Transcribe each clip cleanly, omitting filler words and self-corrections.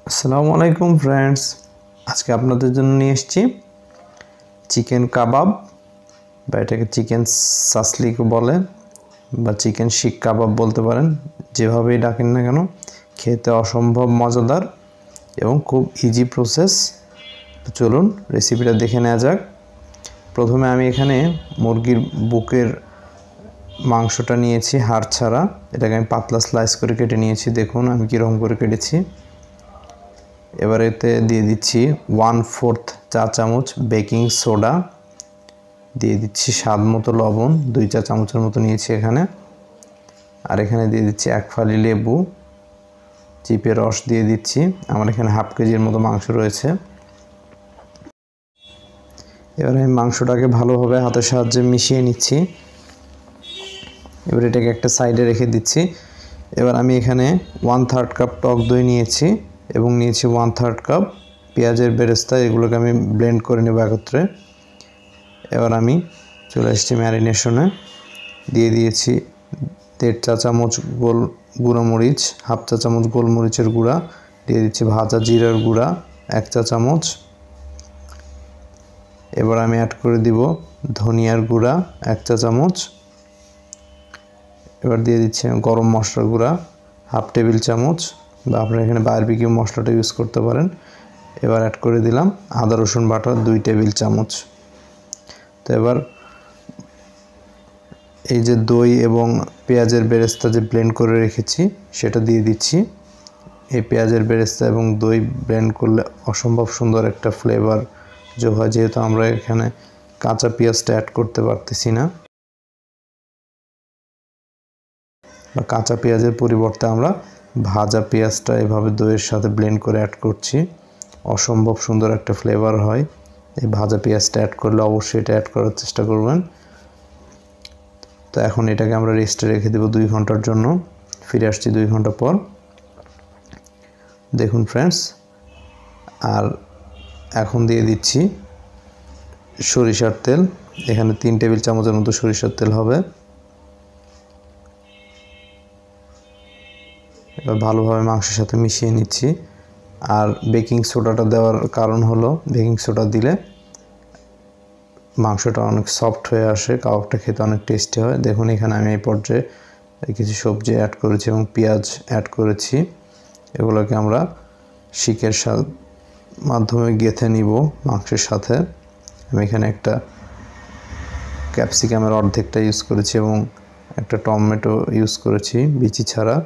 আসসালামু আলাইকুম ফ্রেন্ডস, আজকে আপনাদের জন্য নিয়ে এসেছি চিকেন কাবাব বা এটাকে চিকেন সাসলিক বলে বা চিকেন শিক কাবাব বলতে পারেন, যেভাবেই ডাকেন না কেন। খেতে অসম্ভব মজাদার এবং খুব ইজি প্রসেস। চলুন রেসিপিটা দেখে নেওয়া যাক। প্রথমে আমি এখানে মুরগির বুকের মাংসটা নিয়েছি, হাড় ছাড়া। এটাকে আমি পাতলা স্লাইস করে কেটে নিয়েছি। দেখুন আমি কীরকম করে কেটেছি। এবার এতে দিয়ে দিচ্ছি 1/4 চা চামচ বেকিং সোডা, দিয়ে দিচ্ছি স্বাদ মতো লবণ, 2 চা চামচের মতো নিয়েছি এখানে। আর এখানে দিয়ে দিচ্ছি 1 ফালি লেবু চিপে রস দিয়ে দিচ্ছি। আমার এখানে হাফ কেজির মতো মাংস রয়েছে। এবার আমি মাংসটাকে ভালোভাবে হাতের সাহায্যে মিশিয়ে নিচ্ছি। এবার এটাকে একটা সাইডে রেখে দিচ্ছি। এবার আমি এখানে 1/3 কাপ টক দই নিয়েছি এবং নিয়েছি 1/3 কাপ পেঁয়াজের বেরেস্তা। এগুলোকে আমি ব্লেন্ড করে নেব একত্রে। এবার আমি চলে এসেছি ম্যারিনেশনে। দিয়ে দিয়েছি 1.5 চা চামচ গুঁড়োমরিচ, হাফ চা চামচ গোলমরিচের গুঁড়া, দিয়ে দিচ্ছি ভাজা জিরার গুঁড়া 1 চা চামচ। এবার আমি অ্যাড করে দিব ধনিয়ার গুঁড়া 1 চা চামচ। এবার দিয়ে দিচ্ছি গরম মশলার গুঁড়া হাফ টেবিল চামচ, বা আপনারা এখানে বারবিকিউ মশলাটা ইউজ করতে পারেন। এবার অ্যাড করে দিলাম আদা রসুন বাটা 2 টেবিল চামচ। তো এবার এই যে দই এবং পেঁয়াজের বেরেস্তা যে ব্লেন্ড করে রেখেছি সেটা দিয়ে দিচ্ছি। এই পেঁয়াজের বেরেস্তা এবং দই ব্লেন্ড করলে অসম্ভব সুন্দর একটা ফ্লেভার যোগ হয়, যেহেতু আমরা এখানে কাঁচা পেঁয়াজটা অ্যাড করতে পারতেছি না, বা কাঁচা পেঁয়াজের পরিবর্তে আমরা ভাজা পেঁয়াজটা এভাবে দইয়ের সাথে ব্লেন্ড করে অ্যাড করছি। অসম্ভব সুন্দর একটা ফ্লেভার হয়। এই ভাজা পেঁয়াজটা অ্যাড করলে অবশ্যই এটা অ্যাড করার চেষ্টা করবেন। তো এখন এটাকে আমরা রেস্টে রেখে দেবো 2 ঘন্টার জন্য। ফিরে আসছি 2 ঘন্টা পর। দেখুন ফ্রেন্ডস, আর এখন দিয়ে দিচ্ছি সরিষার তেল। এখানে 3 টেবিল চামচের মতো সরিষার তেল হবে। এবার ভালোভাবে মাংসের সাথে মিশিয়ে নিচ্ছি। আর বেকিং সোডাটা দেওয়ার কারণ হলো, বেকিং সোডা দিলে মাংসটা অনেক সফট হয়ে আসে, কাবাবটা খেতে অনেক টেস্টি হয়। দেখুন এখানে আমি এই পর্যায়ে কিছু সবজি অ্যাড করেছি এবং পেঁয়াজ অ্যাড করেছি। এগুলোকে আমরা শিকের মাধ্যমে গেঁথে নিব মাংসের সাথে। আমি এখানে একটা ক্যাপসিকামের অর্ধেকটা ইউজ করেছি এবং একটা টমেটো ইউজ করেছি বিচি ছাড়া।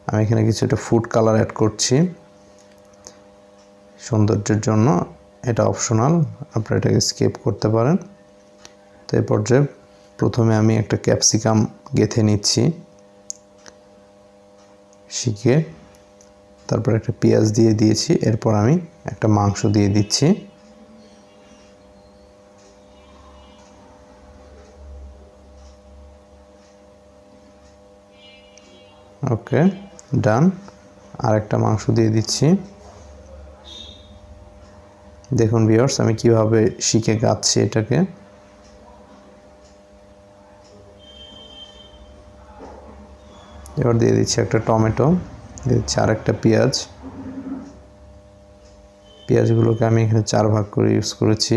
আমি এখানে কিছুটা ফুড কালার অ্যাড করছি সৌন্দর্যের জন্য। এটা অপশনাল, আপনারা এটাকে স্কিপ করতে পারেন। তো এই পর্যায়ে প্রথমে আমি একটা ক্যাপসিকাম গেঁথে নিচ্ছি শিকে, তারপর একটা পেঁয়াজ দিয়ে দিয়েছি। এরপর আমি একটা মাংস দিয়ে দিচ্ছি। ওকে, ডান। আর একটা মাংস দিয়ে দিচ্ছি। দেখুন ভিউয়ার্স আমি কিভাবে শিকে গাচ্ছি এটাকে। এবার দিয়ে দিচ্ছি একটা টমেটো, দিয়ে দিচ্ছি আর একটা পেঁয়াজ। পেঁয়াজগুলোকে আমি এখানে 4 ভাগ করে ইউজ করেছি।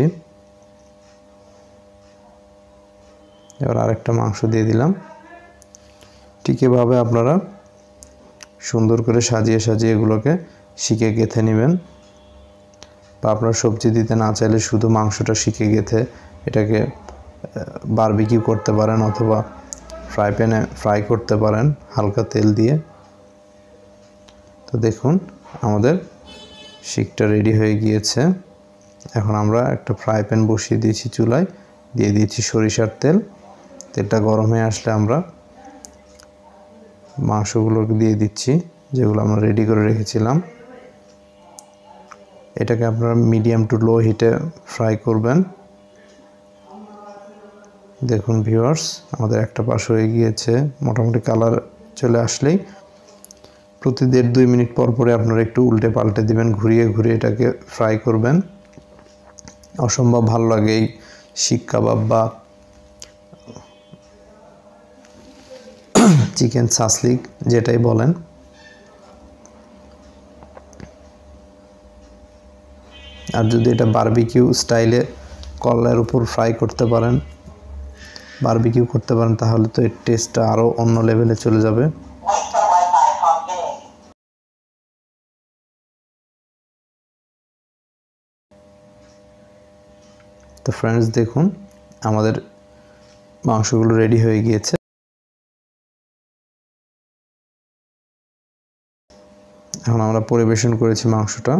এবার আরেকটা মাংস দিয়ে দিলাম। ঠিক এভাবে আপনারা সুন্দর করে সাজিয়ে সাজিয়ে এগুলোকে শিকে গেঁথে নেবেন, বা আপনারা সবজি দিতে না চাইলে শুধু মাংসটা শিকে গেঁথে এটাকে বারবিকিউ করতে পারেন, অথবা ফ্রাই প্যানে ফ্রাই করতে পারেন হালকা তেল দিয়ে। তো দেখুন আমাদের শিকটা রেডি হয়ে গিয়েছে। এখন আমরা একটা ফ্রাই প্যান বসিয়ে দিয়েছি চুলায়, দিয়ে দিয়েছি সরিষার তেল। তেলটা গরম হয়ে আসলে আমরা মাংসগুলোকে দিয়ে দিচ্ছি, যেগুলো আমরা রেডি করে রেখেছিলাম। এটাকে আপনারা মিডিয়াম টু লো হিটে ফ্রাই করবেন। দেখুন ভিউয়ার্স আমাদের একটা পাশ হয়ে গিয়েছে, মোটামুটি কালার চলে আসলেই প্রতি 1.5-2 মিনিট পর পরে আপনারা একটু উল্টে পাল্টে দিবেন, ঘুরিয়ে ঘুরিয়ে এটাকে ফ্রাই করবেন। অসম্ভব ভালো লাগে এই শিক কাবাব বা চিকেন সাসলিক যেটাই বলেন। আর যদি এটা বারবিকিউ স্টাইলে কলার উপর ফ্রাই করতে পারেন, বারবিকিউ করতে পারেন, তাহলে তো এর টেস্টটা আরও অন্য লেভেলে চলে যাবে। তো ফ্রেন্ডস দেখুন আমাদের মাংসগুলো রেডি হয়ে গিয়েছে। এখন আমরা পরিবেশন করেছি মাংসটা।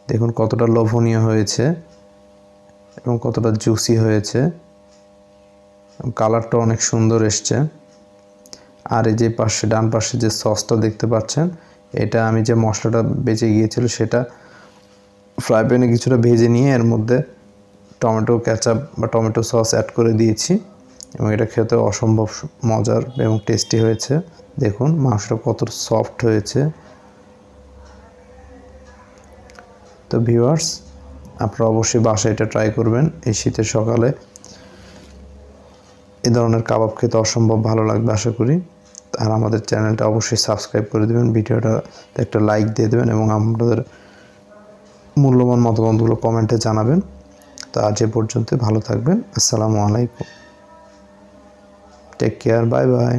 দেখুন কতটা লোভনীয় হয়েছে এবং কতটা জুসি হয়েছে, কালারটা অনেক সুন্দর এসছে। আর এই যে পাশে ডান পাশে যে সসটা দেখতে পাচ্ছেন, এটা আমি যে মশলাটা বেঁচে গিয়েছিল সেটা ফ্রাই প্যানে কিছুটা ভেজে নিয়ে এর মধ্যে টমেটো কেচাপ বা টমেটো সস অ্যাড করে দিয়েছি এবং এটা খেতে অসম্ভব মজার এবং টেস্টি হয়েছে। দেখুন মাংসটা কত সফট হয়েছে। তো ভিউয়ার্স, আপনারা অবশ্যই বাসায় এটা ট্রাই করবেন এই শীতের সকালে। এই ধরনের কাবাব খেতে অসম্ভব ভালো লাগবে আশা করি। আর আমাদের চ্যানেলটা অবশ্যই সাবস্ক্রাইব করে দেবেন, ভিডিওটা একটা লাইক দিয়ে দেবেন এবং আপনাদের মূল্যবান মতামতগুলো কমেন্টে জানাবেন। তো আজ এ পর্যন্ত, ভালো থাকবেন। আসসালামু আলাইকুম, টেক কেয়ার, বাই বাই।